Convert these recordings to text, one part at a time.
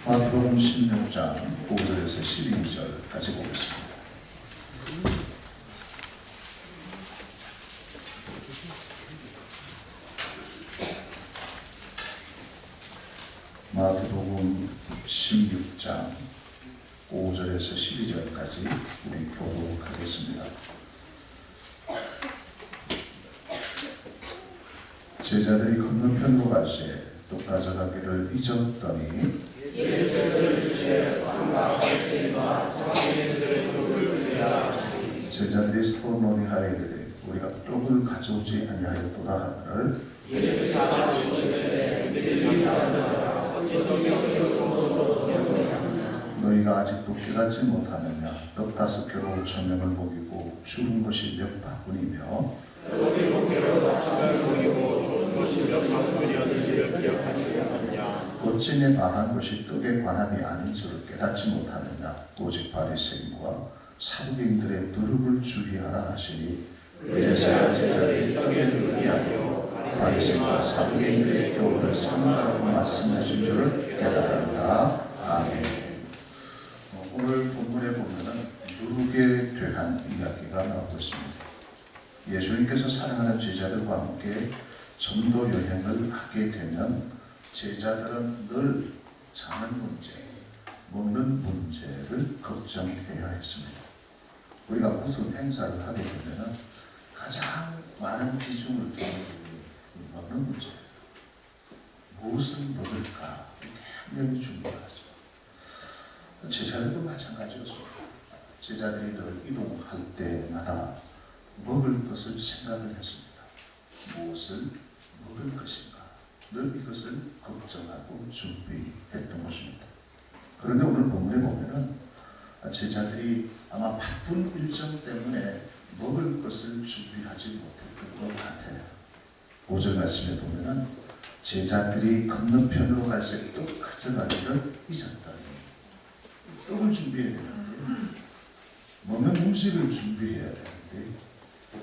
마태복음 16장 5절에서 12절까지 보겠습니다. 마태복음 16장 5절에서 12절까지 우리 교독하겠습니다. 제자들이 건너편으로 갈새 또 가져가기를 잊었더니 제자들이 서로 논의하여 이르되 우리가 떡을 가져오지 아니하였도다 하거늘 너희가 아직도 깨닫지 못하느냐 떡 5개로 5,000명을 먹이고 죽은 것이 몇 바구니며 어찌 내 말한 것이 떡에 관함이 아닌 줄을 깨닫지 못하느냐 오직 바리새인과 사두개인들의 누룩을 주의하라 하시니 그래서 제자들이 떡에 누룩이 아니요 바리새인과 사두개인들의 교훈을 삼가라고 말씀하신 줄을 깨달았다. 아멘. 오늘 본문에 보면은 누룩에 대한 이야기가 나오고 있습니다. 예수님께서 사랑하는 제자들과 함께 전도 여행을 하게 되면 제자들은 늘 자는 문제, 먹는 문제를 걱정해야 했습니다. 우리가 무슨 행사를 하게 되면 가장 많은 비중을 두는 먹는 문제, 무엇을 먹을까 굉장히 중요하죠. 제자들도 마찬가지였습니다. 제자들이 늘 이동할 때마다 먹을 것을 생각을 했습니다. 무엇을 먹을 것인가? 늘 이것을 걱정하고 준비했던 것입니다. 그런데 오늘 본문에 보면은 제자들이 아마 바쁜 일정 때문에 먹을 것을 준비하지 못했던 것 같아요. 5절 말씀에 보면은 제자들이 건너편으로 갈새 떡 가져가기를 잊었다니. 떡을 준비해야 되는데 먹는 음식을 준비해야 되는데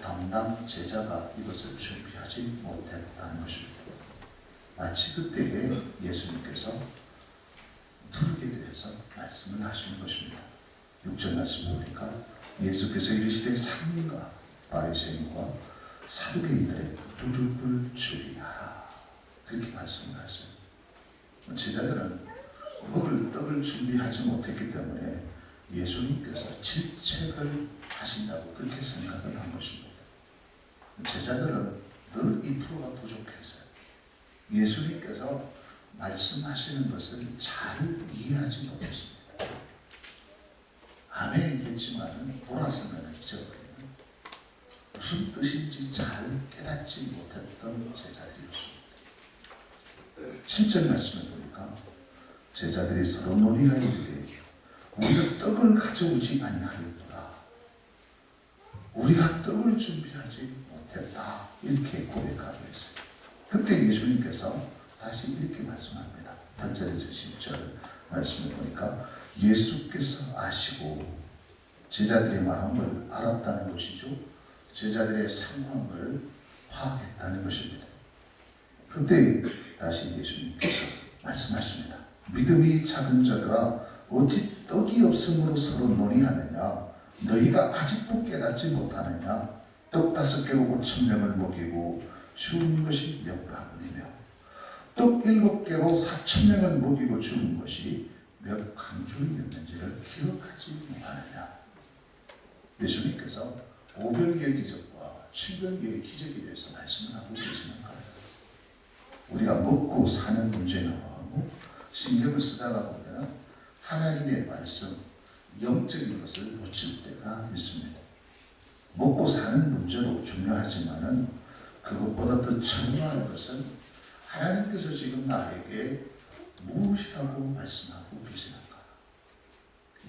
담당 제자가 이것을 준비하지 못했다는 것입니다. 마치 그때에 예수님께서 누룩에 대해서 말씀을 하시는 것입니다. 6절 말씀 보니까 예수께서 이르시되 상인과 바리새인과 사두개인들의 누룩을 주의하라 그렇게 말씀을 하셔요. 제자들은 먹을 떡을 준비하지 못했기 때문에 예수님께서 질책을 하신다고 그렇게 생각을 한 것입니다. 제자들은 늘 2%가 부족해서 예수님께서 말씀하시는 것을 잘 이해하지 못했습니다. 아멘 했지만 돌아서면 잊어버리는 무슨 뜻인지 잘 깨닫지 못했던 제자들이었습니다. 7절 말씀을 보니까 제자들이 서로 논의하였는데 우리가 떡을 가져오지 아니하였도다. 우리가 떡을 준비하지 못했다. 이렇게 고백하고 있어요. 그때 예수님께서 다시 이렇게 말씀합니다. 8절에서 10절 말씀을 보니까 예수께서 아시고 제자들의 마음을 알았다는 것이죠. 제자들의 상황을 파악했다는 것입니다. 그때 다시 예수님께서 말씀하십니다. 믿음이 작은 자들아 어찌 떡이 없음으로 서로 논의하느냐 너희가 아직도 깨닫지 못하느냐 떡 5개로 5,000명을 먹이고 죽은 것이 몇 바구니며 떡 7개로 4,000명을 먹이고 죽은 것이 몇 강줄이었는지를 기억하지 못하느냐. 예수님께서 500개의 기적과 700개의 기적에 대해서 말씀을 하고 계시는 거예요. 우리가 먹고 사는 문제에 너무 신경을 쓰다가 보면 하나님의 말씀, 영적인 것을 놓칠 때가 있습니다. 먹고 사는 문제도 중요하지만은 그것보다 더 중요한 것은 하나님께서 지금 나에게 무엇이라고 말씀하고 계시는가.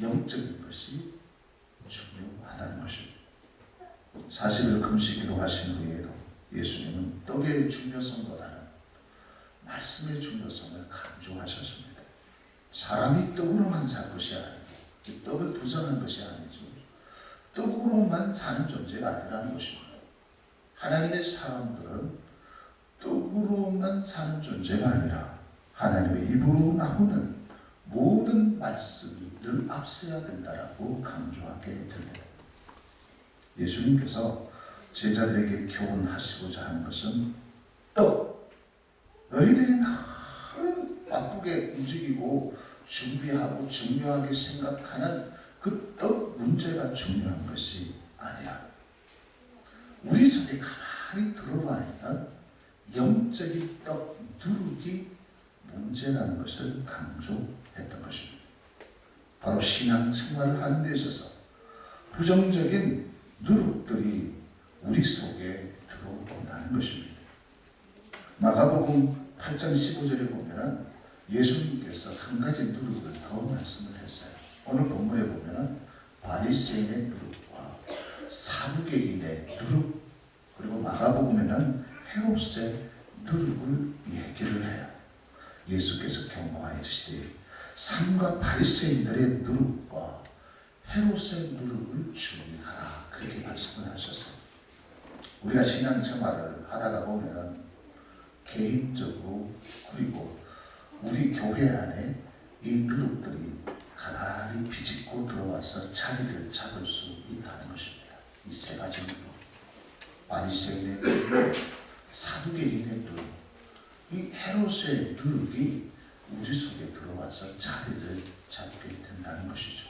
영적인 것이 중요하다는 것입니다. 40일 금식 기도하신 후에도 예수님은 떡의 중요성보다는 말씀의 중요성을 강조하셨습니다. 사람이 떡으로만 살 것이 아니고 떡을 부정한 것이 아니죠. 떡으로만 사는 존재가 아니라는 것입니다. 하나님의 사람들은 떡으로만 사는 존재가 아니라 하나님의 입으로 나오는 말씀이 늘 앞서야 된다라고 강조하게 됩니다. 예수님께서 제자들에게 교훈하시고자 하는 것은 너희들이 너무 바쁘게 움직이고 준비하고 중요하게 생각하는 그 떡 문제가 중요한 것이 아니라 우리 속에 가만히 들어와 있는 영적인 떡 누룩이 문제라는 것을 강조했던 것입니다. 바로 신앙생활을 하는 데 있어서 부정적인 누룩들이 우리 속에 들어온다는 것입니다. 마가복음 8장 15절에 보면 예수님께서 한 가지 누룩을 더 말씀을 했어요. 오늘 본문에 보면 바리새인의 누룩과 사두개인의 누룩, 그리고 마가복음에는 헤롯의 누룩을 얘기를 해요. 예수께서 경고하여 이르시되 삼가 바리새인들의 누룩과 헤롯의 누룩을 주의하라, 그렇게 말씀을 하셨어요. 우리가 신앙생활을 하다가 보면 개인적으로 그리고 우리 교회 안에 이 누룩들이 가만히 비집고 들어와서 자리를 잡을 수 있다는 것입니다. 이 세 가지 누룩, 바리새인의 누룩, 사두개인의 누룩, 이 헤롯의 누룩이 우리 속에 들어와서 자리를 잡게 된다는 것이죠.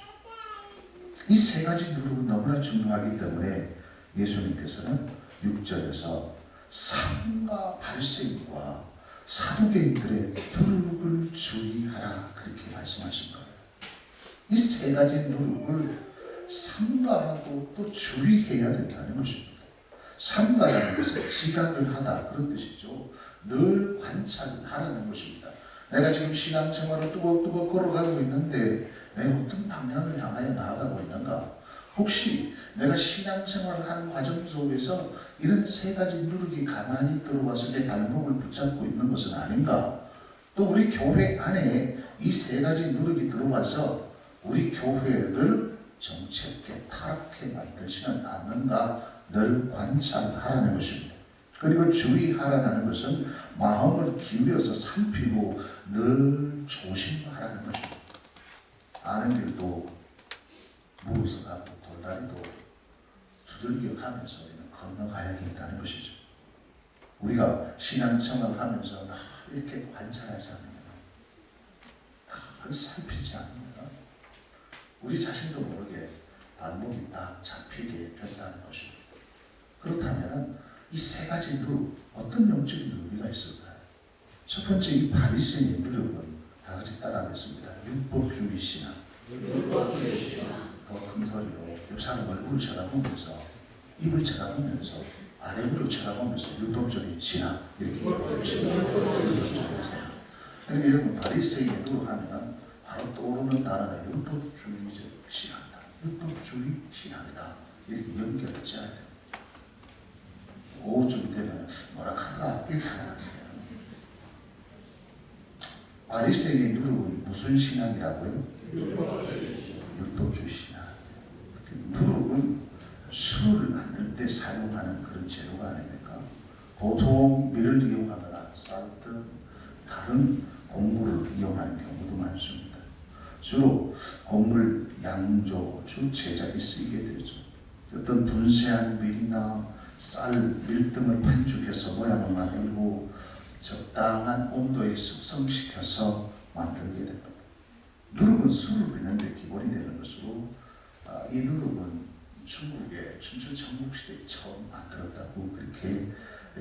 이 세 가지 누룩은 너무나 중요하기 때문에 예수님께서는 6절에서 삼가 바리새인과 사두개인들의 누룩을 주의하라, 그렇게 말씀하신 거예요. 이 세 가지 누룩을 삼가하고 또 주의해야 된다는 것입니다. 삼가라는 것은 지각을 하다, 그런 뜻이죠. 늘 관찰을 하라는 것입니다. 내가 지금 신앙생활을 뚜벅뚜벅 걸어가고 있는데 내가 어떤 방향을 향하여 나아가고 있는가? 혹시 내가 신앙생활을 하는 과정 속에서 이런 세 가지 누룩이 가만히 들어와서 내 발목을 붙잡고 있는 것은 아닌가? 또 우리 교회 안에 이 세 가지 누룩이 들어와서 우리 교회를 정체없게 타락해 만들지는 않는가? 늘 관찰하라는 것입니다. 그리고 주의하라는 것은 마음을 기울여서 살피고 늘 조심하라는 것입니다. 아는 길도 무엇을 가고 돌다리도 두들겨 가면서 우리는 건너가야 된다는 것이죠. 우리가 신앙생활을 하면서 이렇게 관찰하지 않으면, 살피지 않으면 우리 자신도 모르게 발목이 딱 잡히게 된다는 것입니다. 그렇다면 이 세 가지 누룩, 어떤 영적인 의미가 있을까요? 첫 번째, 이 바리새인의 누룩은 다 같이 따라하겠습니다. 율법주의 신앙. 더 큰 소리로 옆 사람 얼굴을 쳐다보면서, 입을 쳐다보면서, 아래를 쳐다보면서 율법주의 신앙, 이렇게 얘기합니다. 그러니까 여러분, 바리새인의 누룩 하면 바로 떠오르는 단어가 율법주의적 신앙이다, 율법주의 신앙이다, 이렇게 연결을 지어야 됩니다. 오후쯤 되면 뭐라 하더라, 이렇게 하는 거예요. 바리새인의 누룩은 무슨 신앙이라고요? 율법주의 신앙. 누룩은 술을 만들 때 사용하는 그런 재료가 아닙니까? 보통 밀을 이용하거나 쌀뜨 다른 곡물을 이용하는 경우도 많습니다. 주로 곡물 양조주 제작에 쓰이게 되죠. 어떤 분쇄한 밀이나 쌀, 밀 등을 반죽해서 모양을 만들고 적당한 온도에 숙성시켜서 만들게 됩니다. 누룩은 술을 빚는데 기본이 되는 것으로 이 누룩은 중국의 춘추 전국시대에 처음 만들었다고 그렇게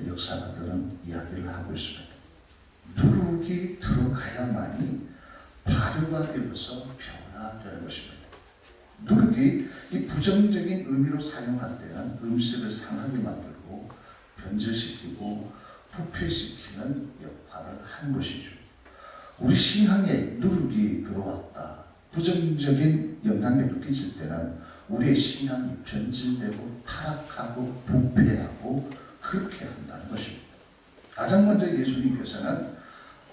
역사가들은 이야기를 하고 있습니다. 누룩이 들어가야만이 발효가 되어서 변화되는 것입니다. 누룩이 이 부정적인 의미로 사용할 때는 음식을 상하게 만들고 변질시키고 부패시키는 역할을 하는 것이죠. 우리 신앙에 누룩이 들어왔다, 부정적인 영향력을 끼칠 때는 우리의 신앙이 변질되고 타락하고 부패하고 그렇게 한다는 것입니다. 가장 먼저 예수님께서는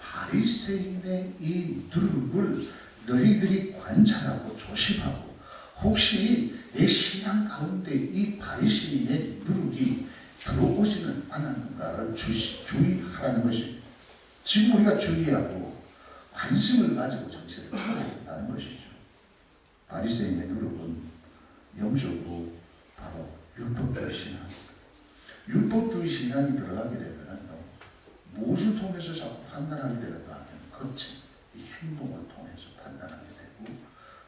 바리새인의 이 누룩을 너희들이 관찰하고 조심하고, 혹시 내 신앙 가운데 이 바리새인의 누룩이 들어오지는 않았는가를 주의하라는 것입니다. 지금 우리가 주의하고 관심을 가지고 정신을 차려야 된다는 것이죠. 바리새인의 누룩은 영적으로 바로 율법주의 신앙. 율법주의 신앙이 들어가게 되면 무엇을 통해서 자꾸 판단하게 되는가 하면 거친 이 행동을 통해서 판단하게 되고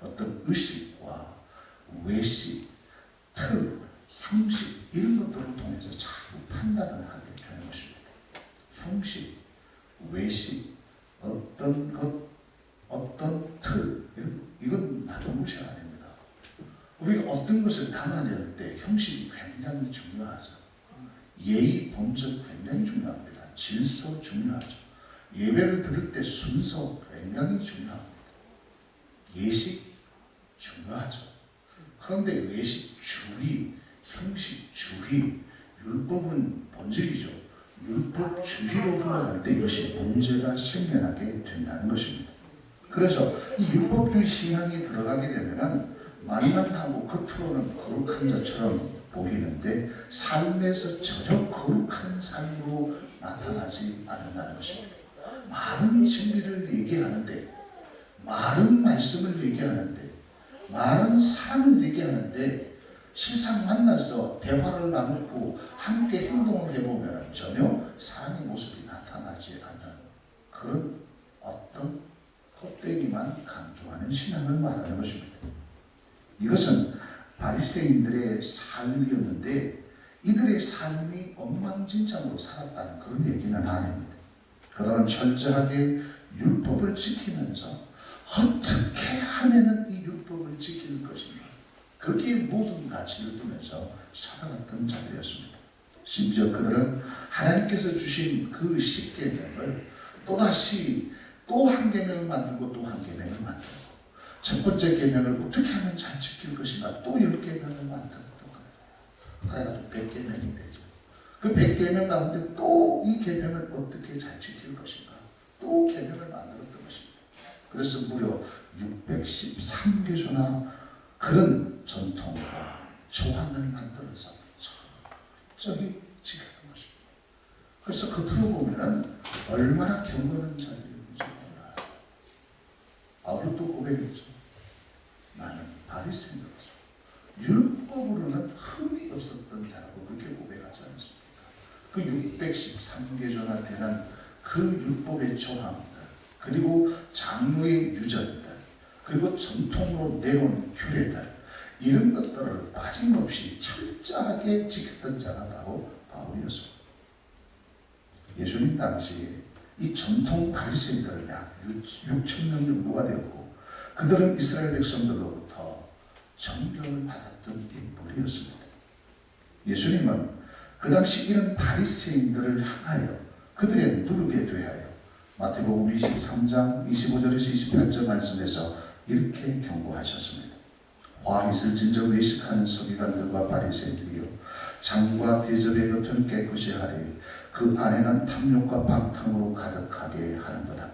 어떤 의식과 외식, 틀, 형식 이런 것들을 통해서 자꾸 판단을 하게 되는 것입니다. 형식, 외식, 어떤 것, 어떤 틀 이건 나쁜 것이 아닙니다. 우리가 어떤 것을 담아낼 때 형식이 굉장히 중요하죠. 예의, 본적 굉장히 중요합니다. 질서 중요하죠. 예배를 드릴 때 순서 굉장히 중요합니다. 예식 중요하죠. 그런데 외식 주의, 형식 주의, 율법은 본질이죠. 율법 주의로 흘러갈 때 이것이 문제가 생겨나게 된다는 것입니다. 그래서 이 율법주의 신앙이 들어가게 되면 만만하고 겉으로는 거룩한 자처럼 보이는데 삶에서 전혀 거룩한 삶으로 나타나지 않는다는 것입니다. 많은 진리를 얘기하는데, 많은 말씀을 얘기하는데, 많은 사랑을 얘기하는데 실상 만나서 대화를 나누고 함께 행동을 해보면 전혀 사랑의 모습이 나타나지 않는 그런 어떤 껍데기만 강조하는 신앙을 말하는 것입니다. 이것은 바리새인들의 삶이었는데 이들의 삶이 엉망진창으로 살았다는 그런 얘기는 아닙니다. 그들은 철저하게 율법을 지키면서 어떻게 하면 이 율법을 지킬 것인가 거기에 모든 가치를 두면서 살아갔던 자들이었습니다. 심지어 그들은 하나님께서 주신 그 10계명을 또다시 또 한 계명을 만들고 또 한 계명을 만들고 첫 번째 계명을 어떻게 하면 잘 지킬 것인가 또 10계명을 만들고 그래가지고 100계명이 되죠. 그 100계명 가운데 또 이 계명을 어떻게 잘 지킬 것인가 또 계명을 만들었던 것입니다. 그래서 무려 613개조나 그런 전통과 조항을 만들어서 철저히 지켰던 것입니다. 그래서 겉으로 보면 얼마나 경건한 자들인지 몰라요. 바울도 고백했죠. 나는 바리새인으로서 율법으로는 흠이 없었던 자라고 그렇게 고백하지 않습니까? 그 613개조나 되는 그 율법의 조항들 그리고 장로의 유전들 그리고 전통으로 내려온 규례들 이런 것들을 빠짐없이 철저하게 지켰던 자가 바로 바울이었습니다. 예수님 당시 이 전통 바리새인들을 약 6,000명 정도가 되었고 그들은 이스라엘 백성들로부터 정결을 받았던 인물이었습니다. 예수님은 그 당시 이런 바리새인들을 향하여 그들의 누룩에 대하여 마태복음 23장 25절에서 28절 말씀에서 이렇게 경고하셨습니다. 화 있을 진저 외식하는 서기관들과 바리새인들이여 장과 대접의 곁은 깨끗이 하되 그 안에는 탐욕과 방탕으로 가득하게 하는도다.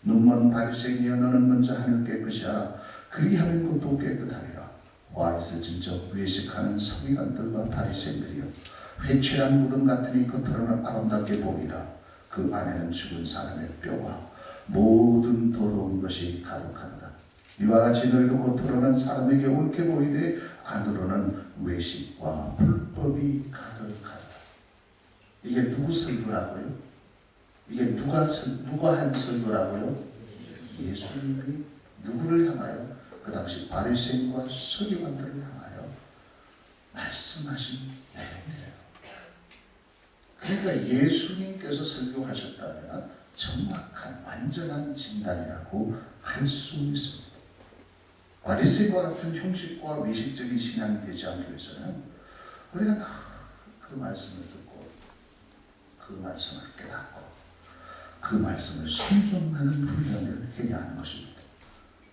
눈먼 바리새인이여 너는 먼저 하늘 깨끗이 하라. 그리하면 그도 깨끗하리라. 화 있을 진저 외식하는 서기관들과 바리새인들이여 회칠한 무덤 같으니 겉으로는 아름답게 보이라. 그 안에는 죽은 사람의 뼈와 모든 더러운 것이 가득하다. 이와 같이 너희도 겉으로는 사람에게 옳게 보이되 안으로는 외식과 불법이 가득하다. 이게 누구 설교라고요? 이게 누가 한 설교라고요? 예수님이 누구를 향하여? 그 당시 바리새인과 서기관들을 향하여 말씀하신 내용이에요. 그러니까 예수님께서 설교하셨다면 정확한 완전한 진단이라고 할 수 있습니다. 바리새인과 같은 형식과 외식적인 신앙이 되지 않기 위해서는 우리가 그 말씀을 듣고 그 말씀을 깨닫고 그 말씀을 순종하는 훈련을 해야 하는 것입니다.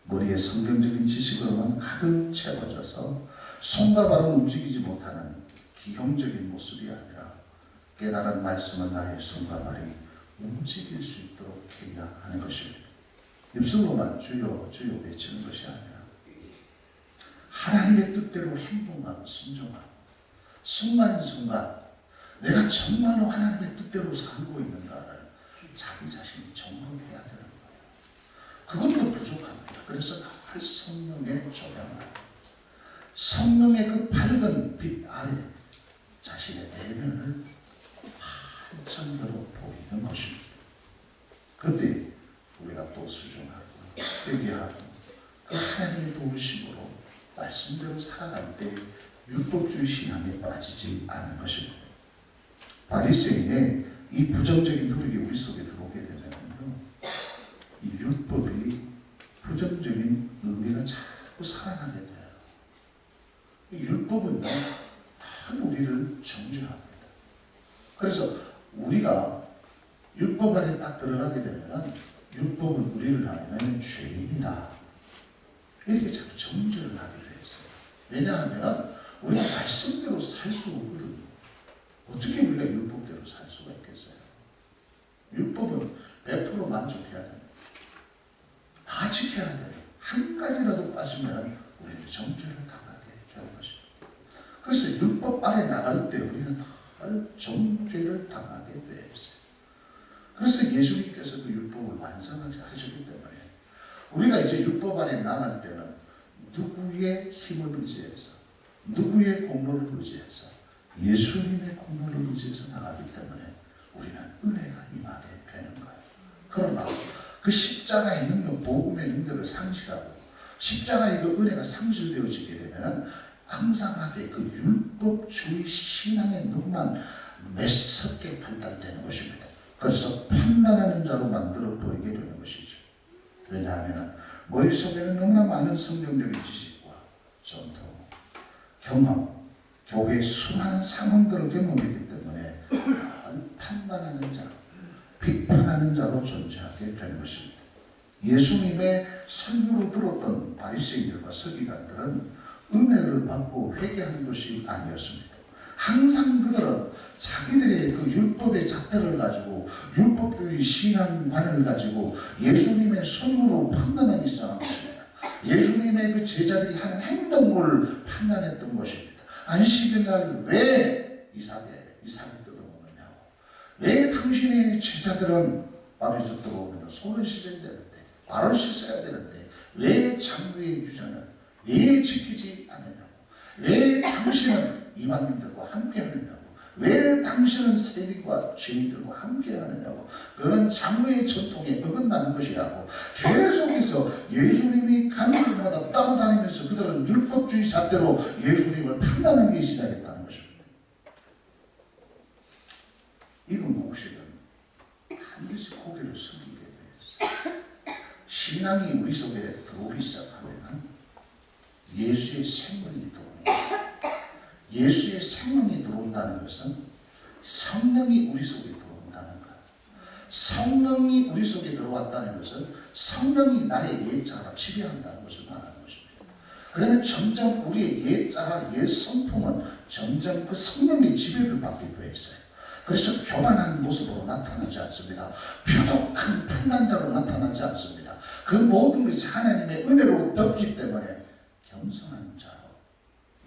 머리에 성경적인 지식으로만 가득 채워져서 손과 발은 움직이지 못하는 기형적인 모습이 아니라 깨달은 말씀은 나의 손과 발이 움직일 수 있도록 해야 하는 것입니다. 입술로만 주여 주여 외치는 것이 아니라 하나님의 뜻대로 행동하고 순종하고 순간순간 내가 정말로 하나님의 뜻대로 살고 있는가를 자기 자신이 점검해야 되는 거예요. 그것도 부족합니다. 그래서 늘 성령의 조명을, 성령의 그 밝은 빛 아래 자신의 내면을 한천대로 보이는 것입니다. 그때 우리가 또 수종하고 회개하고 그 하나님의 도우심으로 말씀대로 살아갈 때 율법주의 신앙에 빠지지 않는 것입니다. 바리새인의 이 부정적인 노력이 우리 속에 들어오게 되면요, 이 율법이 부정적인 의미가 자꾸 살아나게 돼요. 이 율법은 다 우리를 정죄합니다. 그래서 우리가 율법 안에 딱 들어가게 되면 율법은 우리를 하면 죄인이다, 이렇게 자꾸 정죄를 하게 되어 있어요. 왜냐하면 우리가 말씀대로 살 수 없거든요. 어떻게 우리가 율법대로 살 수가 있겠어요? 율법은 100% 만족해야 됩니다. 다 지켜야 돼요. 한 가지라도 빠지면 우리는 정죄를 당하게 되는 것입니다. 그래서 율법 아래 나갈 때 우리는 다 정죄를 당하게 되어 있어요. 그래서 예수님께서 그 율법을 완성하셨기 때문에 우리가 이제 율법 안에 나갈 때는 누구의 힘을 의지해서, 누구의 공로를 의지해서, 예수님의 공로를 의지해서 나가기 때문에 우리는 은혜가 임하게 되는 거예요. 그러나 그 십자가의 능력, 복음의 능력을 상실하고 십자가의 그 은혜가 상실되어지게 되면 앙상하게 그 율법주의 신앙의 눈만 매섭게 판단되는 것입니다. 그래서 판단하는 자로 만들어 버리게 되는 것이죠. 왜냐하면 머릿속에는 너무나 많은 성경적인 지식과 전통, 경험, 교회의 수많은 상황들을 경험했기 때문에 판단하는 자, 비판하는 자로 존재하게 되는 것입니다. 예수님의 설교로 들었던 바리새인들과 서기관들은 은혜를 받고 회개하는 것이 아니었습니다. 항상 그들은 자기들의 그 율법의 잣대를 가지고, 율법주의 신앙관을 가지고 예수님의 손으로 판단하기 시작한 것입니다. 예수님의 그 제자들이 하는 행동을 판단했던 것입니다. 안식일날 왜 이삭이 뜯어먹느냐고, 왜 당신의 제자들은 말에서 들어오면 손을 씻어야 되는데, 발을 씻어야 되는데 왜 장부의 규정을 왜 지키지 않느냐고, 왜 당신은 이방인들과 함께 하느냐고, 왜 당신은 세리와 죄인들과 함께 하느냐고, 그건 장로의 전통에 어긋나는 것이라고 계속해서 예수님이 가는 곳마다 따라다니면서 그들은 율법주의 잣대로 예수님을 판단하기 시작했다는 것입니다. 이건 목식은 반드시 고개를 숙이게 되었어요. 신앙이 우리 속에 들어오기 시작하면 예수의 생명이 들어옵니다. 예수의 생명이 들어온다는 것은 성령이 우리 속에 들어온다는 거예요. 성령이 우리 속에 들어왔다는 것은 성령이 나의 옛자가 지배한다는 것을 말하는 것입니다. 그러면 점점 우리의 옛자가, 옛 성품은 점점 그 성령의 지배를 받게 되어 있어요. 그래서 교만한 모습으로 나타나지 않습니다. 표독한 판단자로 나타나지 않습니다. 그 모든 것이 하나님의 은혜로 덮기 때문에 겸손한 자로,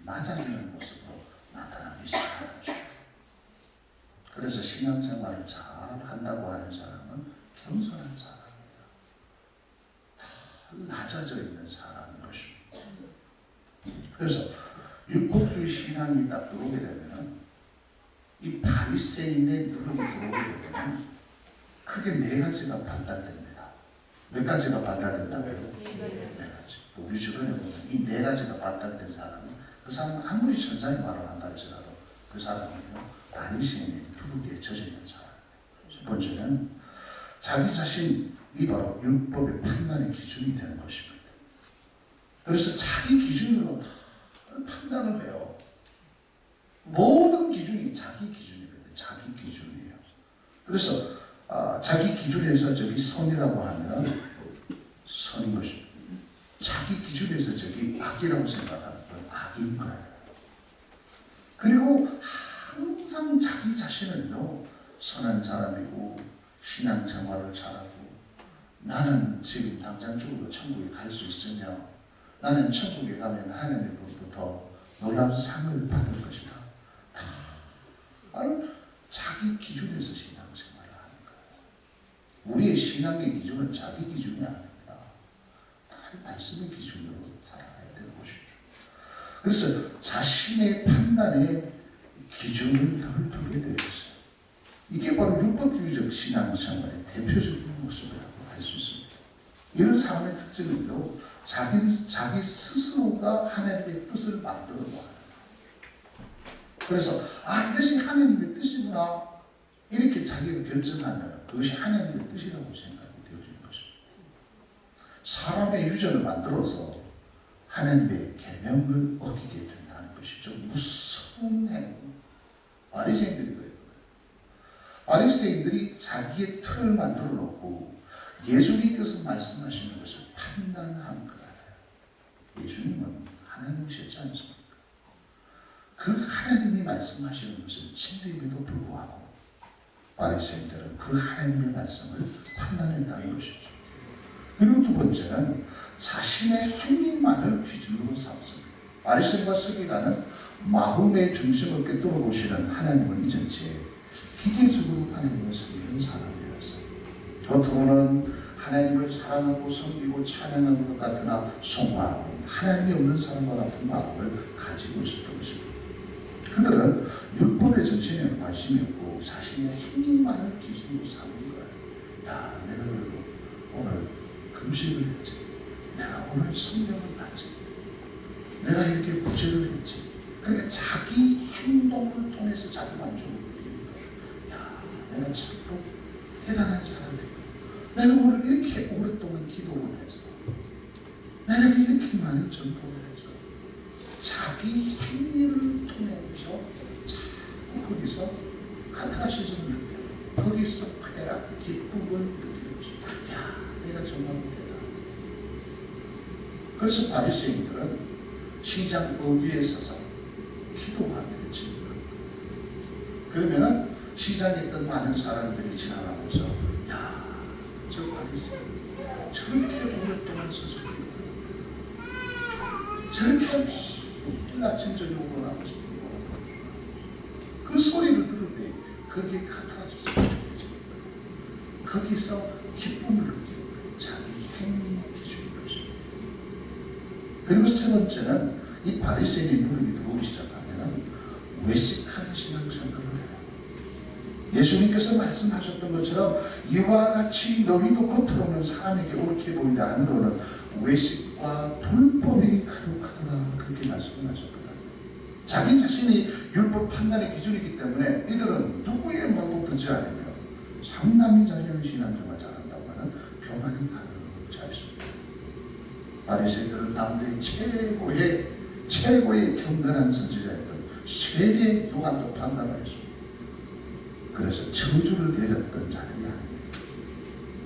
낮아지는 모습으로 나타나기 시작하는 것입니다. 그래서 신앙생활을 잘 한다고 하는 사람은 겸손한 사람입니다. 더 낮아져 있는 사람인 것입니다. 그래서 율법주의 신앙이 딱 들어오게 되면, 이 바리새인의 누룩이 들어오게 되면 크게 네 가지가 발달됩니다. 몇 가지가 발달된다고요? 네 가지. 우리 주변에 보면 이 네 가지가 발달된 사람은, 그 사람은 아무리 천사의 말을 한다 할지라도 그 사람은요, 바리새인의 누룩에 젖어 있는 사람이에요. 첫 번째는 자기 자신이 바로 율법의 판단의 기준이 되는 것입니다. 그래서 자기 기준으로 다 판단을 해요. 모든 기준이 자기 기준입니다. 자기 기준이에요. 그래서 자기 기준에서 저기 선이라고 하면 선인 것입니다. 자기 기준에서 저기 악이라고 생각하면 악인 거예요. 그리고 항상 자기 자신을요, 선한 사람이고 신앙생활을 잘하고, 나는 지금 당장 죽어도 천국에 갈 수 있으며, 나는 천국에 가면 하나님으로부터 놀라운 상을 받을 것이다. 바로 자기 기준에서 신앙생활을 하는 거예요. 우리의 신앙의 기준은 자기 기준이 아닙니다. 말씀의 기준으로 살아가야 되는 것이죠. 그래서 자신의 판단에 기준을 두게 되어 있어요. 이게 바로 율법주의적 신앙생활의 대표적인 모습이라고 할 수 있습니다. 이런 사람의 특징은요, 자기 스스로가 하나님의 뜻을 만들어 놓아요. 그래서 이것이 하나님의 뜻이구나 이렇게 자기가 결정하면 그것이 하나님의 뜻이라고 생각이 되어지는 것입니다. 사람의 유전을 만들어서 하나님의 계명을 어기게 된다는 것이 좀 무서운 행위. 바리새인들이 그랬거든요. 바리새인들이 자기의 틀을 만들어 놓고 예수님께서 말씀하시는 것을 판단한 걸 알아요. 예수님은 하나님이셨지 않습니까? 그 하나님이 말씀하시는 것은 진리임에도 불구하고 바리새인들은 그 하나님의 말씀을 판단했다는 것이죠. 그리고 두 번째는 자신의 행위만을 기준으로 삼습니다. 바리새인과 서기관은 마음의 중심을 꿰뚫어 보시는 하나님을 잊은 채 기계적으로 하나님을 섬기는 사람이었어요. 겉으로는 하나님을 사랑하고 섬기고 찬양하는 것 같으나 속마음은 하나님이 없는 사람과 같은 마음을 가지고 있었던 것입니다. 그들은 율법의 정신에는 관심이 없고 자신의 행위만을 기준으로 삼는 거예요. 야, 내가 그래도 오늘 금식을 했지. 내가 오늘 성경을 봤지. 내가 이렇게 구제를 했지. 그러니까 자기 행동을 통해서 자기 만족을 느끼는 거예요. 야, 내가 참 대단한 사람이야. 내가 오늘 이렇게 오랫동안 기도를 해서 내가 이렇게 많은 전도를 해서 자기 행위를 통해서 자꾸 거기서 카타르시즘을 느껴요. 거기서 쾌락, 기쁨을 느끼는 것입니다. 야, 내가 정말 대단하다. 그래서 바리새인들은 시장 어귀에 서서 기도하기를 즐겨요. 그러면은 시장에 있던 많은 사람들이 지나가면서 야, 저 바리새인 저렇게 오랫동안 서서 기도하고 저렇게 매일 아침 저녁으로 나와서 기도하고 그 소리를 들을 때 거기에 카타르시스가 거기서 기쁨을 느끼는 거예요. 자기 행위 기준인 것입니다. 그리고 세 번째는 이 바리새인의 무릎이 들어오기 시작하면 외식하는 신앙생활을 해요. 예수님께서 말씀하셨던 것처럼 이와 같이 너희도 겉으로는 사람에게 옳게 보이되 안으로는 외식과 불법이 가득하더라 그렇게 말씀하셨거든요. 자기 자신이 율법 판단의 기준이기 때문에 이들은 누구의 말도 듣지 않으며 상당히 자신의 신앙생활 잘한다고 하는 교만이 가득 차 있습니다. 바리새인들은 당대 최고의 경건한 선지자였던 세례 요한도 판단을 했습니다. 그래서 저주를 내렸던 자들이 아닙니다.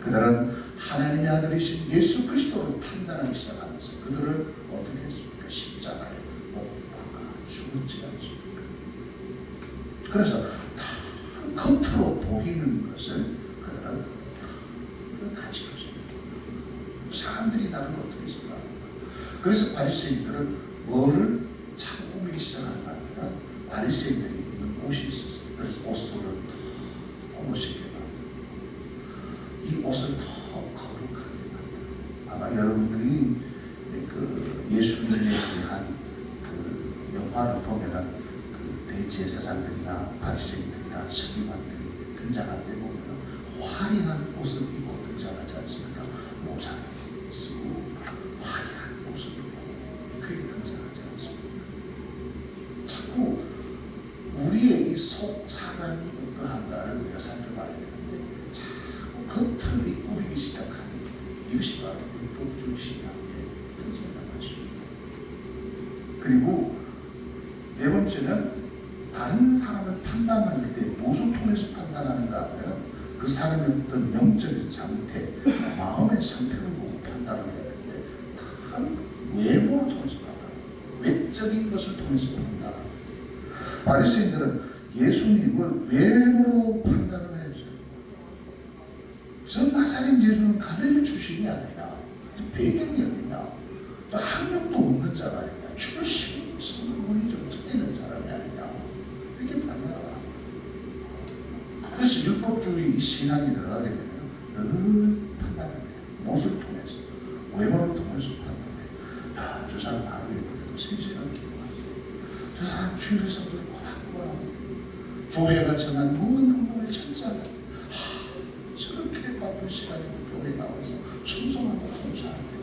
그들은 하나님의 아들이신 예수 그리스도를 판단하기 시작하면서 그들을 어떻게 했습니까? 십자가에 못 박아 죽었지 않습니까? 그래서 다 겉으로 보이는 것을 그들은 가지고 있습니다. 사람들이 나를 어떻게 생각하는가? 그래서 바리새인들은 뭐를 자꾸 꾸미기 시작하는 아니라 바리새인들이 입는 옷이 있었어요. 그래서 옷을 더 멋있게 만들고 이 옷을 더 거룩하게 만들고 아마 여러분들이 그 예수님에 대한 그 영화를 보면은 그 대제사장들이나 바리새인들이나 서기관들이 등장할 때 보면은 화려한 옷을 입고 등장하지 않습니까? 모자를 쓰고 화려한 옷을 입고 그렇게 등장하지 않습니까? 자꾸 우리의 이 속 사람이 어떠한가를 우리가 살펴봐야 되는데 자꾸 겉을 꾸미기 시작하는 이것이 바로 율법주의 신앙의 특징이라는 것입니다. 그리고 네 번째는 다른 사람을 판단할 때 무엇을 통해서 판단하는가 하면 그 사람의 어떤 영적인 상태, 마음의 상태를 보고 판단을 해야 되는데 다 외모를 통해서 판단합니다. 외적인 것을 통해서 판단합니다. 바리새인들은 예수님을 외모로 판단을 해야죠. 저 나사렛 예수는 갈릴리 출신이 아니라 배경이 어디냐, 학력도 없는 자가 아니냐, 출신 성분이 좀 틀리는 사람이 아니냐 이렇게 판단하라. 그래서 율법주의 이 신앙이 들어가게 되면 늘 판단합니다. 옷을 통해서, 외모를 통해서. 보면서 봤는데, 야, 저 사람 하루에 3시간 기도하고, 저 사람 주일에 성도를 고하고, 교회가 정한 모든 방법을 찾잖아요. 저렇게 바쁜 시간에 교회에 나와서 청소하고 봉사하는데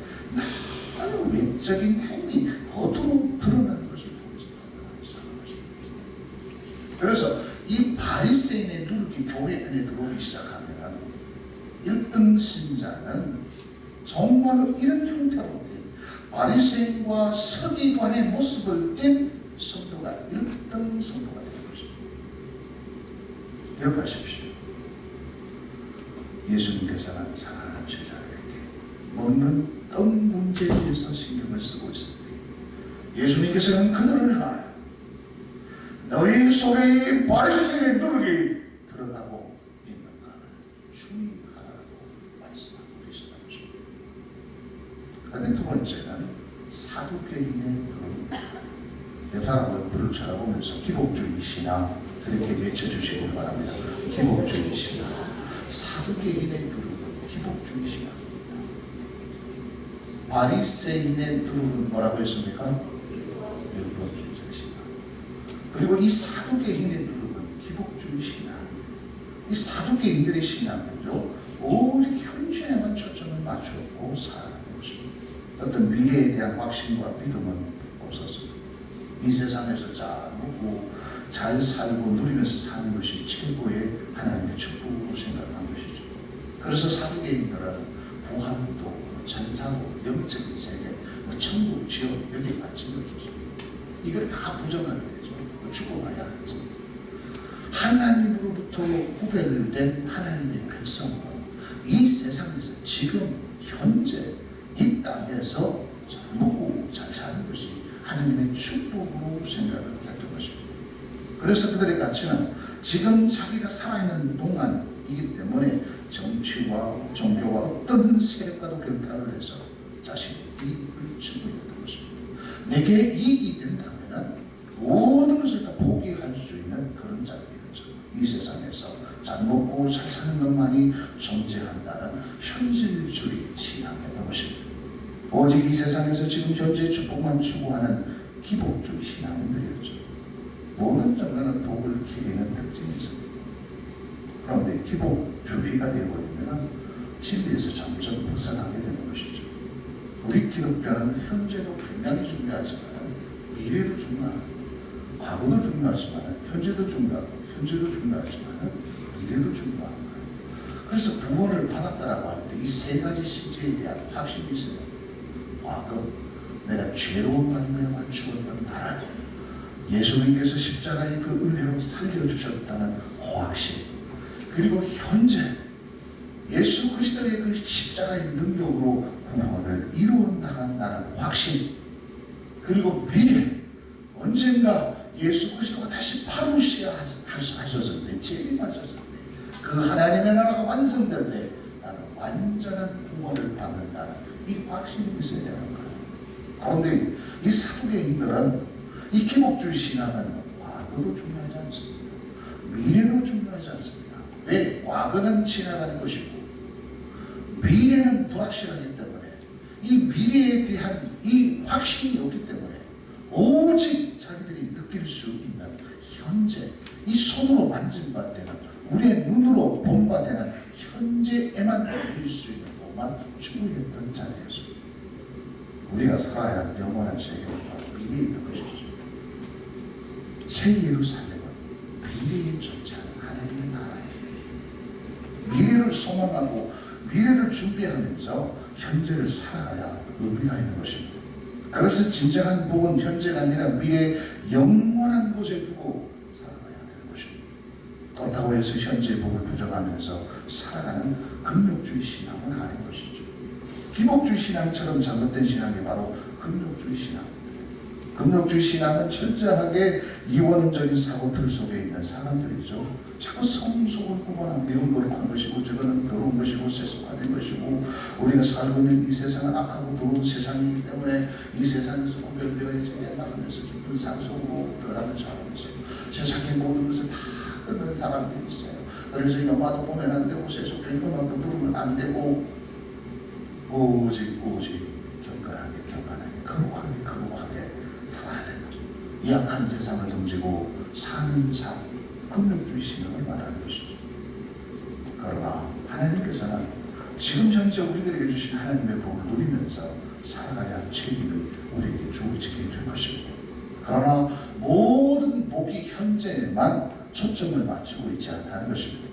나는 외적인 행위, 겉으로 드러나는 것을 보면서 판단하기 시작한 것입니다. 그래서 이 바리새인의 누룩이 교회 안에 들어오기 시작하면 1등 신자는 정말로 이런 형태로 된 바리새인과 서기관의 모습을 띤 성도가 1등 성도가 되는 것입니다. 기억하십시오. 예수님께서는 사랑하는 제자들에게 먹는 떡 문제에 대해서 신경을 쓰고 있을 때 예수님께서는 그들을 하여 너희 속에 바리새인의 누룩이 들어가고 있는가를 주의하라고 말씀하고 계시다는 것입니다. 그다음에 두 번째는 사두개인의 누룩. 옆 사람을 불을 쳐다보면서 기복주의 신앙 그렇게 외쳐주시기 바랍니다. 기복주의 신앙. 사두개인의 누룩은 기복주의 신앙입니다. 바리새인의 누룩은 뭐라고 했습니까? 율법주의 신앙. 그리고 이 사두개인의 누룩은 기복주의 신앙. 이 사두개인들의 신앙은요, 오직 현실에만 초점을 맞추고 살아가는 것입니다. 어떤 미래에 대한 확신과 믿음은 없었습니다. 이 세상에서 잘 먹고 잘 살고 누리면서 사는 것이 최고의 하나님의 축복으로 생각한 것이죠. 그래서 사두개인들은 부활도 천사도 영적인 세계 천국 지옥 여기에 관심이 없었습니다. 이걸 다 부정하게 되죠. 죽어봐야 하지. 하나님으로부터 구별된 하나님의 백성은 이 세상에서 지금 현재 이 땅에서 잘 먹고 잘 사는 것이 하나님의 축복으로 생각을 했던 것입니다. 그래서 그들의 가치는 지금 자기가 살아있는 동안이기 때문에 정치와 종교와 어떤 세력과도 결탁을 해서 자신의 이익을 추구했던 것입니다. 내게 이익이 된다면 모든 것을 다 포기할 수 있는 그런 자들이었죠. 이 세상에서 잘 먹고 잘 사는 것만이 존재한다는 현실주의 신앙이었던 것입니다. 오직 이 세상에서 지금 현재 축복만 추구하는 기복주의 신앙인들이었죠. 모든 장관은 복을 기리는 특징이 있습니다. 그런데 기복주의가 되어버리면 진리에서 점점 벗어나게 되는 것이죠. 우리 기독교는 현재도 굉장히 중요하지만 미래도 중요하고 과거도 중요하지만 현재도 중요하고 현재도 중요하지만 미래도 중요한 거예요. 그래서 구원을 받았다라고 할 때 이 세 가지 시제에 대한 확신이 있어요. 과거 내가 죄로운 말미암아 죽었던 나를 예수님께서 십자가의 그 은혜로 살려주셨다는 확신, 그리고 현재 예수 그리스도의 그 십자가의 능력으로 구원을 이루어 나간다는 확신, 그리고 미래 언젠가 예수 그리스도가 다시 파루시아 하셨을 때, 재림하셨을 때, 그 하나님의 나라가 완성될 때 나는 완전한 구원을 받는다는 이 확신이 있어야 되는 거예요. 그런데 이 사두개인들은 이 기복주의 신앙은 과거도 중요하지 않습니다. 미래도 중요하지 않습니다. 왜? 과거는 지나가는 것이고 미래는 불확실하기 때문에 이 미래에 대한 이 확신이 없기 때문에 오직 자기들이 느낄 수 있는 현재, 이 손으로 만진 바 되는, 우리의 눈으로 본 바 되는 현재에만 누릴 수 있는 것만 추구했던 자리였습니다. 우리가 살아야 할 영원한 세계는 바로 미래에 있는 것이죠. 새 예루살렘은 미래에 존재하는 하나님의 나라예요. 미래를 소망하고 미래를 준비하면서 현재를 살아야 의미가 있는 것입니다. 그래서 진정한 복은 현재가 아니라 미래의 영원한 곳에 두고 살아가야 되는 것입니다. 그렇다고 해서 현재의 복을 부정하면서 살아가는 금욕주의 신앙은 아닌 것이죠. 기복주의 신앙처럼 잘못된 신앙이 바로 금욕주의 신앙입니다. 금욕주의 신앙은 철저하게 이원론적인 사고틀 속에 있는 사람들이죠. 자꾸 성속을 구분하는 매운 거룩한 것이고 저거는 더러운 것이고 세속화된 것이고 우리가 살고 있는 이 세상은 악하고 더러운 세상이기 때문에 이 세상에서 구별되어야지 나가면서 깊은 산속으로 들어가는 사람이 있어요. 세상의 모든 것을 다 끊는 사람들이 있어요. 그래서 영화도 보면 안 되고 세속적인 음악도 들으면 안 되고 오직 이 악한 세상을 던지고 사는 삶, 긍정주의 신앙을 말하는 것이죠. 그러나 하나님께서는 지금 현재 우리들에게 주신 하나님의 복을 누리면서 살아가야 할 책임이 우리에게 주어지게 될 것입니다. 그러나 모든 복이 현재에만 초점을 맞추고 있지 않다는 것입니다.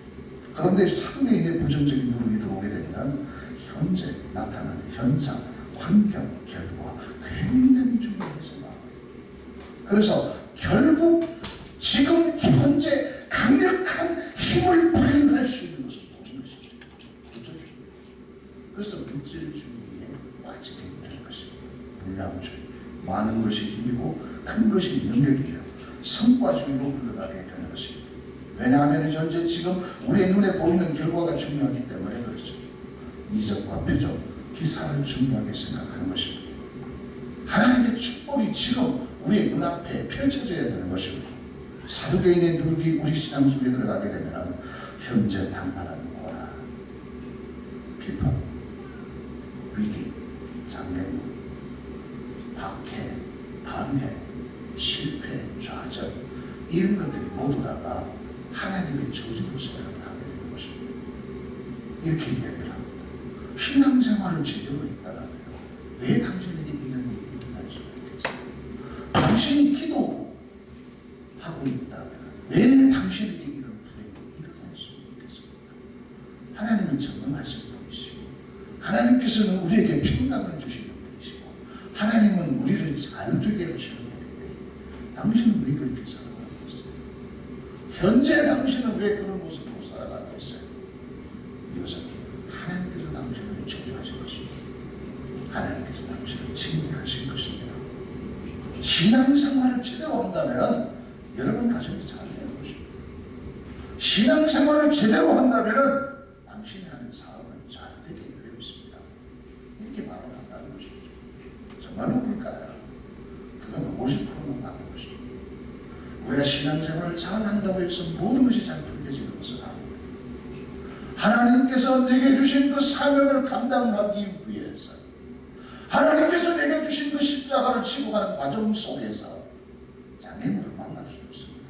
그런데 사도개인의 부정적인 누룩이 들어오게 되면 현재 나타나는 현상, 환경, 결과 굉장히 중요해서 나와요. 그래서 결국 지금 현재 강력한 힘을 발휘할 수 있는 것은 복인 것입니다. 그래서 물질주의에 빠지게 되는 것입니다. 물량주의, 많은 것이 힘이고 큰 것이 능력이며 성과주의로 흘러가게 되는 것입니다. 왜냐하면 현재 지금 우리의 눈에 보이는 결과가 중요하기 때문에 그렇죠. 이적과 표적, 기사를 중요하게 생각하는 것입니다. 하나님의 축복이 지금 우리의 눈앞에 펼쳐져야 되는 것입니다. 사두개인의 누룩이 우리 신앙 속에 들어가게 되면 현재 당면하는 고난, 비판, 위기, 장애물, 박해, 반해, 실패, 좌절 이런 것들이 모두 다가 하나님의 저주로 생각을 하게 되는 것입니다. 이렇게 이야기를 합니다. 신앙생활을 제대로 했다라면 왜 당신에게 이런 일이 일어날 수가 있겠어요? 당신이 기도하고 있다면 왜 당신에게 이런 불행이 일어날 수 있겠습니까? 하나님은 전능하신 분이시고 하나님께서는 우리에게 평강을 주시는 분이시고 하나님은 우리를 잘 되게 하시는 분인데 당신은 왜 그렇게 살아가고 있어요? 현재 당신은 왜 그런 모습으로 살아가고 있어요? 이것은 하나님께서 당신을 저주하신 것입니다. 하나님께서 당신을 징계하신 것입니다. 신앙생활을 제대로 한다면 여러분 가정이 잘 되는 것입니다. 신앙생활을 제대로 한다면 당신이 하는 사업은 잘 되게 되어 있습니다. 이렇게 말을 한다는 것이죠. 정말로 그럴까요? 그건 50%는 맞는 것입니다. 우리가 신앙생활을 잘 한다고 해서 모든 것이 잘 풀려지는 것은 아닙니다. 하나님께서 내게 주신 그 사명을 감당하기 위해서 하나님께서 내게 주신 그 십자가를 지고 가는 과정 속에서 장애물을 만날 수 있습니다.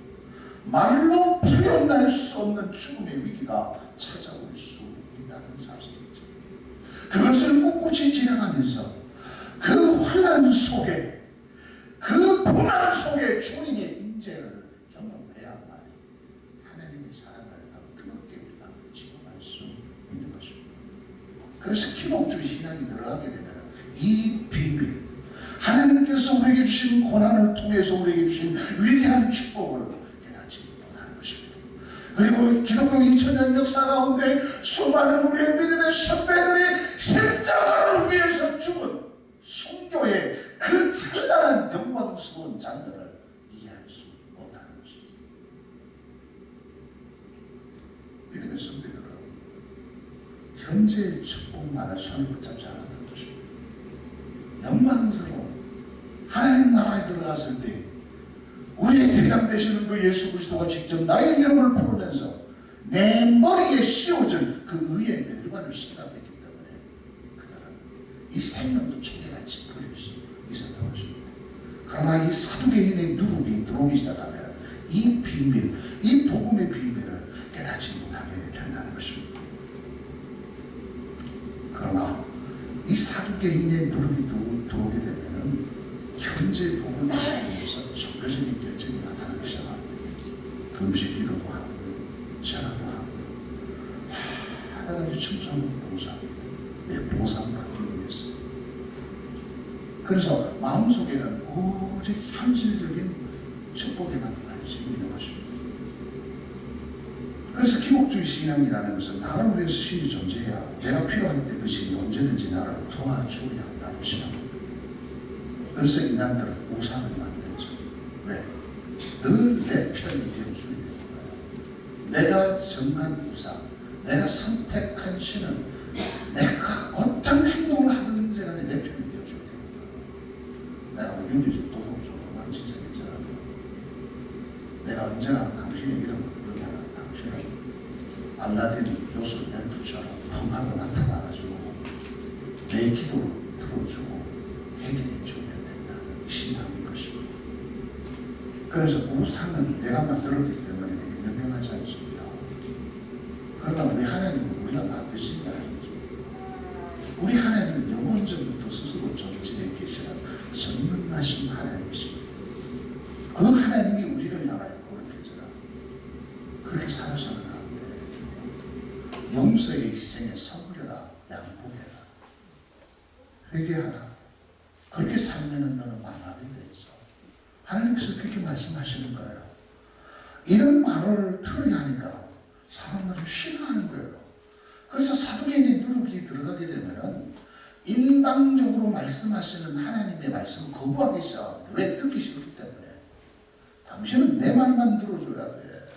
말로 표현할 수 없는 죽음의 위기가 찾아올 수 있다는 사실이죠. 그것을 꿋꿋이 지나가면서 그 환난 속에 그 고난 속에 주님의 임재를 경험해야만 하나님의 사랑을 더 뜨겁게 우리가 지켜갈 수 있는 것입니다. 그래서 기복주의 신앙이 들어가게 되면 이 비밀, 하나님께서 우리에게 주신 고난을 통해서 우리에게 주신 위대한 축복을 깨닫지 못하는 것입니다. 그리고 기독교 2000년 역사 가운데 수많은 우리의 믿음의 선배들이 십자가를 위해서 죽은 순교의 그 찬란한 영광스러운 장면을 이해할 수 없다는 것입니다. 믿음의 선배들은 현재의 축복만을 손에 붙잡지 않았던 것입니다. 영광스러운 하나님 나라에 들어갔을 때 우리의 대장 되시는 그 예수 그리스도가 직접 나의 이름을 부르면서 내 머리에 씌워진 그 의의 멸관을 생각했기 때문에 그들은 이 생명도 초대같이 버릴 수 있었던 것입니다. 그러나 이 사두개인의 누룩이 들어오기 시작하면 이 비밀, 이 복음의 비밀을 깨닫지 못하게 된다는 것입니다. 그러나 이 사두개인의 누룩이 들어오게 되면 현재 복음을 위해서 종교적인 결정이 나타나기 시작합니다. 금식 기도도 하고 전화도 하고 여러 가지 충성과 봉사, 내 보상받기 위해서. 그래서 마음속에는 오직 현실적인 축복에만 관심이 있는 것입니다. 그래서 기복주의 신앙이라는 것은 나를 위해서 신이 존재해야 내가 필요할 때 그 신이 언제든지 나를 도와주어야 한다는 신앙입니다. 그래서 인간들은 우상을 만들죠. 왜? 늘 내 편이 되어주어야 되는 거예요. 내가 정한 우상, 내가 선택한 신은 내가 어떤 행동을 하든지 간에 내 편이 되어줘야 되는 거예요. 내가 윤리적, 도덕적으로 망신적이잖아요. 내가 언제나 당신의 이름을 부르면 당신은 알라딘 요술 램프처럼 펑하고 나타나가지고 내 기도를 들어주고 해결해 주면 된다는 신앙인 것입니다. 그래서 우상은 내가 만들었기 때문에 이게 명령하지 않습니다. 그러나 우리 하나님은 우리가 만드신 게 아니죠. 우리 하나님은 영원전부터 스스로 존재해 계시는 전능하신 하나님이십니다. 그 하나님이 우리를 향하여 고백해주라. 그렇게 살아서는 안 돼. 용서의 희생에 섬겨라. 양보해라. 회개하라. 그렇게 살면은 너는 망하게 돼 있어. 하나님께서 그렇게 말씀하시는 거예요. 이런 말을 들어야 하니까 사람들은 싫어하는 거예요. 그래서 사도계인의 누룩이 들어가게 되면은 일방적으로 말씀하시는 하나님의 말씀을 거부하기 시작합니다. 왜? 듣기 싫기 때문에. 당신은 내 말만 들어줘야 돼.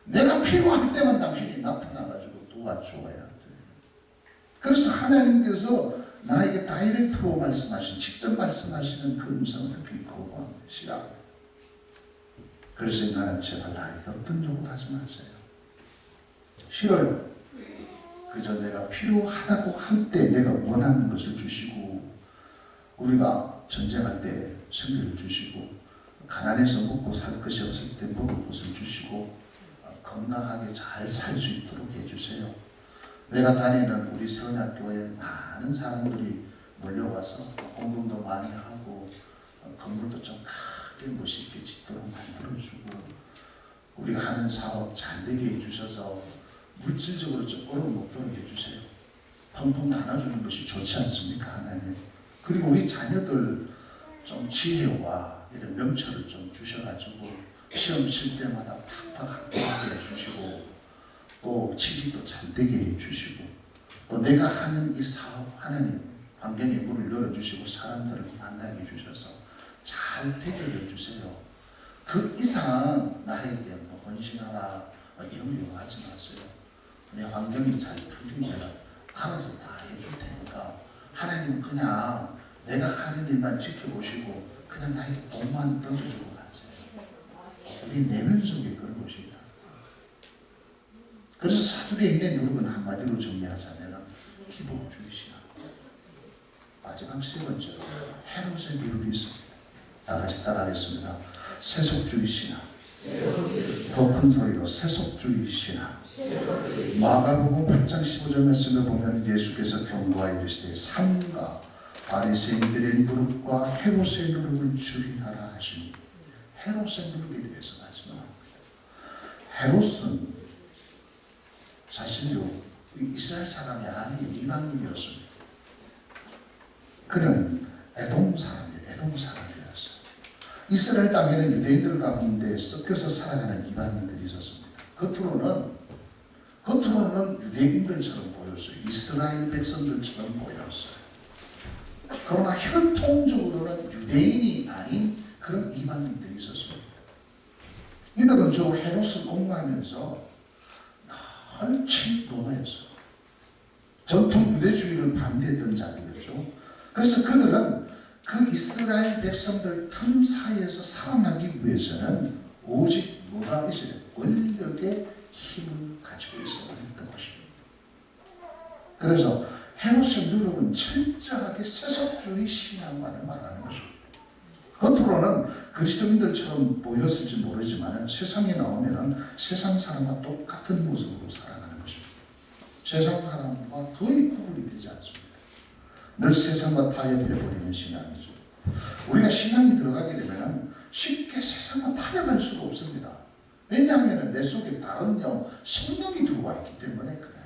내가 필요할 때만 당신이 나타나가지고 도와줘야 돼. 그래서 하나님께서 나에게 다이렉트로 말씀하신, 직접 말씀하시는 그 음성을 듣기 거부합니다. 싫어. 그래서 나는 제발 나에게 어떤 요구도 하지 마세요. 싫어요. 그저 내가 필요하다고 할 때 내가 원하는 것을 주시고, 우리가 전쟁할 때 승리를 주시고, 가난해서 먹고 살 것이 없을 때 먹을 것을 주시고, 건강하게 잘 살 수 있도록 해주세요. 내가 다니는 우리 세원학교에 많은 사람들이 몰려와서 공부도 많이 하고 건물도 좀 크게 멋있게 짓도록 만들어주고, 우리가 하는 사업 잘 되게 해주셔서 물질적으로 좀 얼어먹도록 해주세요. 펑펑 나눠주는 것이 좋지 않습니까, 하나님? 그리고 우리 자녀들 좀 지혜와 이런 명철을 좀 주셔가지고 시험 칠 때마다 팍팍 합격하게 해주시고, 또 취직도 잘 되게 해주시고, 또 내가 하는 이 사업 하나님 환경에 문을 열어주시고 사람들을 만나게 해주셔서 잘 되게 해주세요. 그 이상 나에게 뭐 헌신하라 이런 거 요구하지 마세요. 내 환경이 잘 풀리면 알아서 다 해줄 테니까 하나님은 그냥 내가 하는 일만 지켜보시고 그냥 나에게 복만 던져주고 가세요. 우리 내면 속에 그런 것입니다. 그래서 사도계인의 누룩은 한마디로 정리하자면 기복주의시나, 마지막 세 번째로 헤롯의 누룩이 있습니다. 다 같이 따라하겠습니다. 세속주의시나, 더 큰 소리로 세속주의시나. 마가복음 8장 15절 말씀을 보면 예수께서 경고하여 이르시되 삼가 바리새인들의 누룩과 헤롯의 누룩을 줄이하라 하시니, 헤롯의 누룩에 대해서 말씀을 합니다. 헤롯은 사실요 이스라엘 사람이 아닌 이방인이었습니다. 그는 에돔 사람이었어요. 이스라엘 땅에는 유대인들 가운데 섞여서 살아가는 이방인들이 있었습니다. 겉으로는 유대인들처럼 보였어요. 이스라엘 백성들처럼 보였어요. 그러나 혈통적으로는 유대인이 아닌 그런 이방인들이 있었습니다. 이들은 저 헤롯을 옹호하면서 늘 친로마였어요. 전통 유대주의를 반대했던 자들이었죠. 그래서 그들은 그 이스라엘 백성들 틈 사이에서 살아나기 위해서는 오직 뭐가 있어야 돼요? 권력의 힘을 가지고 있어야 했던 것입니다. 그래서 헤롯의 누룩은 철저하게 세속주의 신앙만을 말하는 것입니다. 겉으로는 그리스도인들처럼 보였을지 모르지만 세상에 나오면 세상 사람과 똑같은 모습으로 살아가는 것입니다. 세상 사람과 거의 구분이 되지 않습니다. 늘 세상과 타협해버리는 신앙이죠. 우리가 신앙이 들어가게 되면 쉽게 세상과 타협할 수가 없습니다. 왜냐하면 내 속에 다른 성령이 들어와 있기 때문에 그래요.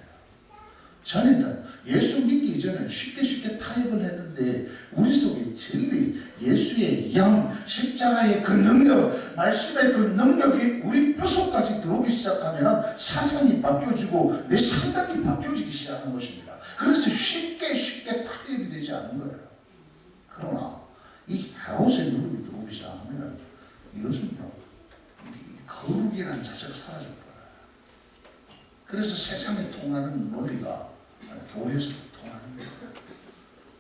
전에는 예수 믿기 이전에 쉽게 타협을 했는데 우리 속에 진리, 예수의 영, 십자가의 그 능력, 말씀의 그 능력이 우리 뼛속까지 들어오기 시작하면 사상이 바뀌어지고 내 생각이 바뀌어지기 시작하는 것입니다. 그래서 쉽게 타협이 되지 않는 거예요. 그러나 이 헤롯의 누룩이 들어오기 시작하면 이것은요, 거룩이라는 자체가 사라질 거예요. 그래서 세상에 통하는 논리가 교회에서 통하는 거예요.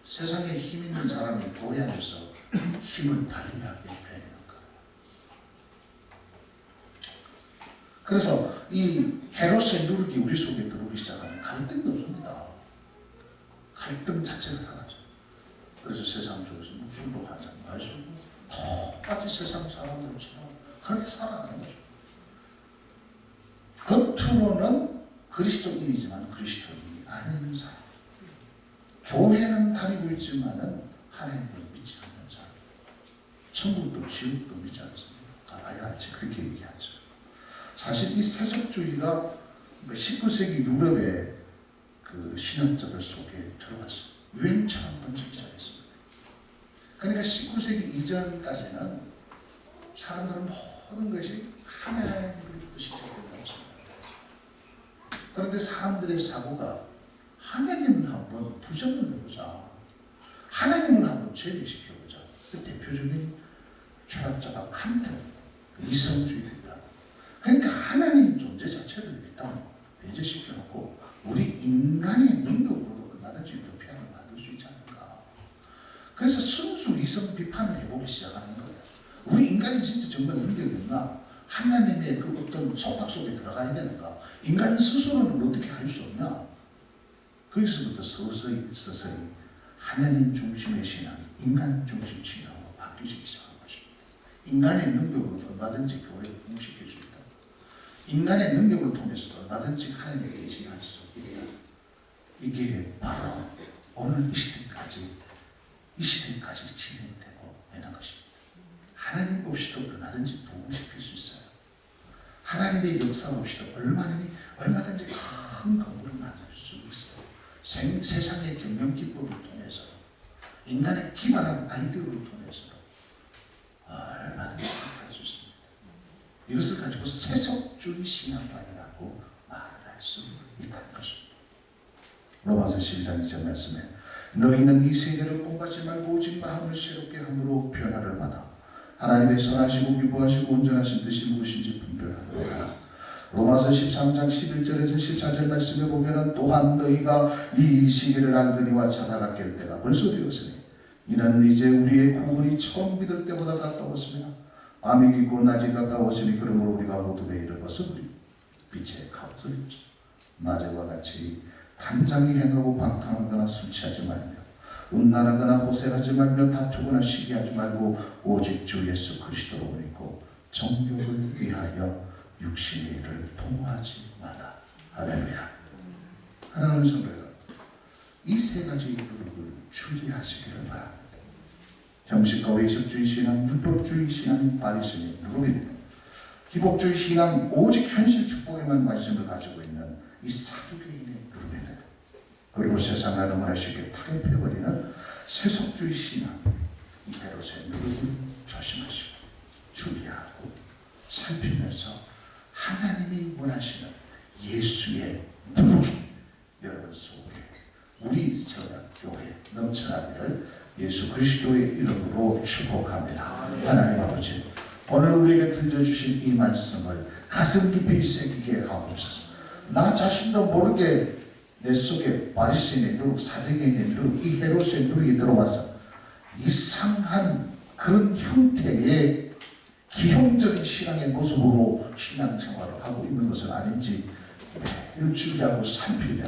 세상에 힘 있는 사람이 교회 안에서 힘을 발휘하게 되는 거예요. 그래서 이 헤롯의 누룩이 우리 속에 들어오기 시작하면 갈등이 없습니다. 갈등 자체가 사라져요. 그래서 세상 속에서 술도 한잔 마시고 똑같이 세상 사람들처럼 그렇게 살아가는 거죠. 겉으로는 그리스도인이지만 그리스도인이 아닌 사람. 교회는 다니고 있지만은 하나님을 믿지 않는 사람. 천국도 지옥도 믿지 않습니다. 가봐야 알지. 그렇게 얘기하죠. 사실 이 세속주의가 19세기 유럽의 그 신학자들 속에 들어갔어요. 유행처럼 번지기 시작했습니다. 그러니까 19세기 이전까지는 사람들은 모든 것이 하나님으로부터 시작된다고 생각합니다. 그런데 사람들의 사고가 하나님을 한번 부정을 해보자. 하나님을 한번 제외시켜보자. 그 대표적인 철학자가 칸트입니다. 이성주의입니다. 그러니까 하나님 존재 자체를 일단 배제시켜놓고 우리 인간의 능력으로도 얼마든지 유토피아를 만들 수 있지 않을까. 그래서 순수 이성 비판을 해보기 시작하는 거예요. 우리 인간이 진짜 정말 능력이 없나? 하나님의 그 어떤 속박 속에 들어가야 되는가? 인간 스스로는 어떻게 할 수 없냐? 거기서부터 서서히 하나님 중심의 신앙, 인간 중심 신앙으로 바뀌기 시작한 것입니다. 인간의 능력으로 얼마든지 교회를 공식할 수 있다. 인간의 능력을 통해서도 얼마든지 하나님을 계시할 수 있다. 이게 바로 오늘 이 시대까지 진행되고 있는 것입니다. 하나님 없이도 얼마든지 부흥시킬 수 있어요. 하나님의 역사 없이도 얼마든지 큰 건물을 만들 수 있어요. 세상의 경영 기법을 통해서 인간의 기발한 아이디어를 통해서도 얼마든지 할 수 있습니다. 이것을 가지고 세속주의 신앙관이라고 말할 수 있다는 것입니다. 로마서 12장 2절 말씀에 너희는 이 세대를 본받지 말고 오직 마음을 새롭게 함으로 변화를 받아 하나님의 선하시고 기뻐하시고 온전하신 뜻이 무엇인지 분별하도록 하라. 로마서 13장 11절에서 14절 말씀에 보면 또한 너희가 이 시기를 알거니와 자다가 깰 때가 벌써 되었으니 이는 이제 우리의 구원이 처음 믿을 때보다 가까웠으며 밤이 깊고 낮이 가까웠으니 그러므로 우리가 어둠에 이를 벗어버리고 빛에 가보리죠. 낮에와 같이 단장히 행하고 방탕하거나 술 취하지 말며 음란하거나 호색하지 말며 다투거나 시기하지 말고 오직 주 예수 그리스도로 믿고 정욕을 위하여 육신의 일을 통하지 말라. 할렐루야. 하나님의 성도가 이 세 가지 누룩을 주의하시기를 바랍니다. 형식과 외식주의 신앙, 율법주의 신앙인 바리새인의 누룩입니다. 기복주의 신앙, 오직 현실 축복에만 관심을 가지고 있는 이 사두개인의 누룩입니다. 그리고 세상을 너무나 쉽게 타협해버리는 세속주의 신앙, 이 헤롯의 누룩을 조심하시고 주의하고 살피면서 하나님이 원하시는 예수의 누룩이 여러분 속에 우리 서약교회 넘쳐나기를 예수 그리스도의 이름으로 축복합니다. 하나님 아버지, 오늘 우리에게 들려주신 이 말씀을 가슴 깊이 새기게 하옵소서. 나 자신도 모르게 내 속에 바리새인의 누룩, 사두개인의 누룩, 이 헤롯의 누룩이 들어와서 이상한 그런 형태의 기형적인 신앙의 모습으로 신앙생활을 하고 있는 것은 아닌지 일주일하고 살피며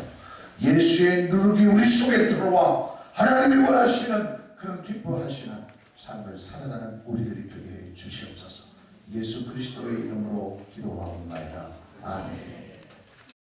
예수의 누룩이 우리 속에 들어와 하나님이 원하시는 그런 기뻐하시는 삶을 살아가는 우리들이 되게 해 주시옵소서. 예수 그리스도의 이름으로 기도하옵나이다. 아멘.